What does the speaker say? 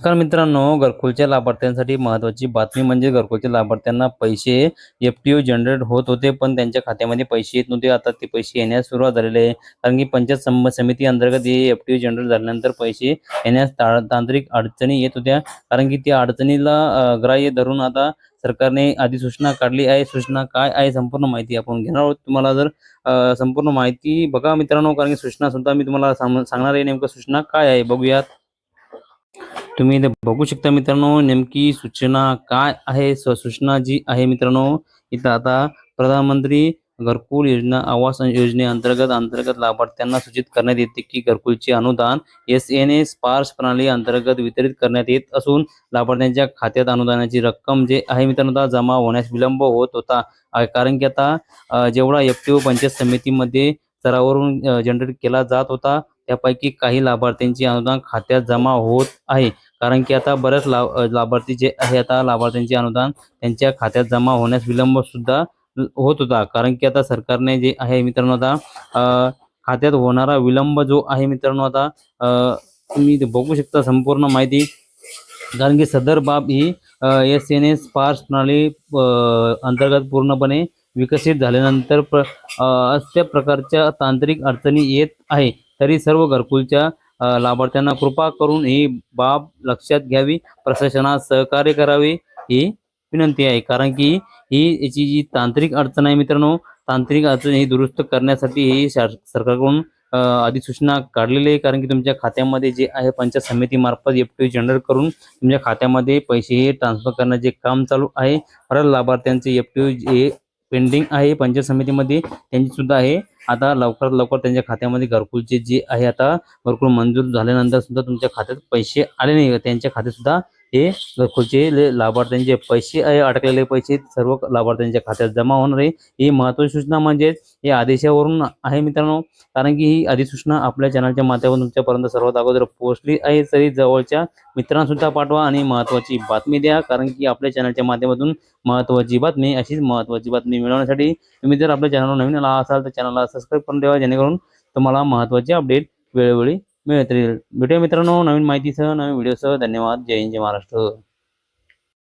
नमस्कार मित्रांनो, घरकुलच्या लाभार्थ्यांसाठी महत्त्वाची बातमी म्हणजे घरकुलच्या लाभार्थ्यांना पैसे एफ-टी-ओ जनरेट होत होते, पण त्यांच्या खात्यामध्ये पैसे येत नव्हते. आता ते पैसे येण्यास सुरुवात झालेली आहे. कारण की पंचायत समिती अंतर्गत हे एफ-टी-ओ जनरेट झाल्यानंतर पैसे येण्यास तांत्रिक अडचणी येत होत्या. कारण की त्या अडचणीला ग्राह्य धरून आता सरकारने अधिसूचना काढली आहे. सूचना काय आहे संपूर्ण माहिती आपण घेणार आहोत. तुम्हाला जर संपूर्ण माहिती बघा मित्रांनो, कारण की सूचना सुद्धा मी तुम्हाला सांगणार आहे. नेमकं सूचना काय आहे बघूयात. तुम्ही इथे बघू शकता मित्रांनो, नेमकी सूचना काय आहे. सूचना जी आहे मित्रांनो, इथं आता प्रधानमंत्री घरकुल योजना आवास योजनेअंतर्गत लाभार्थ्यांना सूचित करण्यात येते की घरकुलचे अनुदान एस-एन-एस स्पार्श प्रणाली अंतर्गत वितरित करण्यात येत असून लाभार्थ्यांच्या खात्यात अनुदानाची रक्कम जे आहे मित्रांनो आता जमा होण्यास विलंब होत होता. कारण की आता जेवढा एफ-टी-ओ पंचायत समितीमध्ये स्तरावरून जनरेट केला जात होता, त्यापैकी काही लाभार्थ्यांची अनुदान खात्यात जमा होत आहे. कारण की आता बऱ्याच लाभार्थी जे आहे, आता लाभार्थ्यांचे अनुदान त्यांच्या खात्यात जमा होण्यास विलंब सुद्धा होत होता. कारण की आता सरकारने जे आहे मित्रांनो आता खात्यात होणारा विलंब जो आहे मित्रांनो आता तुम्ही इथे बघू शकता संपूर्ण माहिती. कारण की सदर बाब ही एस-एन-एस स्पार्श प्रणाली अंतर्गत पूर्णपणे विकसित झाल्यानंतर अशा प्रकारच्या तांत्रिक अडचणी येत आहे. तरी सर्व घरकुलच्या लाभार्थ्यांना कृपा करून ही बाब लक्षात घ्यावी, प्रशासनास सहकार्य करावे ही विनंती आहे. कारण की याची जी तांत्रिक अडचण आहे मित्रांनो, तांत्रिक अडचण ही दुरुस्त करण्यासाठी ही सरकारकडून अधिसूचना काढलेली आहे. कारण की तुमच्या खात्यामध्ये जे आहे पंचायत समितीमार्फत एफ-टी-ओ जनरेट करून तुमच्या खात्यामध्ये पैसे ट्रान्सफर करण्याचे काम चालू आहे. बऱ्याच लाभार्थ्यांचे एफ-टी-ओ जे पेंडिंग आहे पंचायत समितीमध्ये, त्यांची सुद्धा आहे. आता लवकरात लवकर त्यांच्या खात्यामध्ये घरकुलचे जे आहे, आता घरकुल मंजूर झाल्यानंतर सुद्धा तुमच्या खात्यात पैसे आले नाही, त्यांच्या खात्यात सुद्धा हे घरकुलचे लाभार्थ्यांचे पैसे आहे, अडकलेले पैसे सर्व लाभार्थ्यांच्या खात्यात जमा होणार आहे. ही महत्त्वाची सूचना म्हणजे या आदेशावरून आहे मित्रांनो. कारण की ही अधिसूचना आपल्या चॅनलच्या माध्यमातून तुमच्यापर्यंत सर्वात अगोदर पोहोचली आहे. तरी जवळच्या मित्रांना सुद्धा पाठवा आणि महत्त्वाची बातमी द्या. कारण की आपल्या चॅनलच्या माध्यमातून महत्त्वाची बातमी, अशीच महत्त्वाची बातमी मिळवण्यासाठी तुम्ही जर आपल्या चॅनलवर नवीन आला असाल तर चॅनलला सबस्क्राईब करून ठेवा, जेणेकरून तुम्हाला महत्त्वाचे अपडेट वेळोवेळी मिळत राहील. भेटूया मित्रांनो नवीन माहितीसह, नवीन व्हिडिओसह. धन्यवाद. जय हिंद, जय महाराष्ट्र.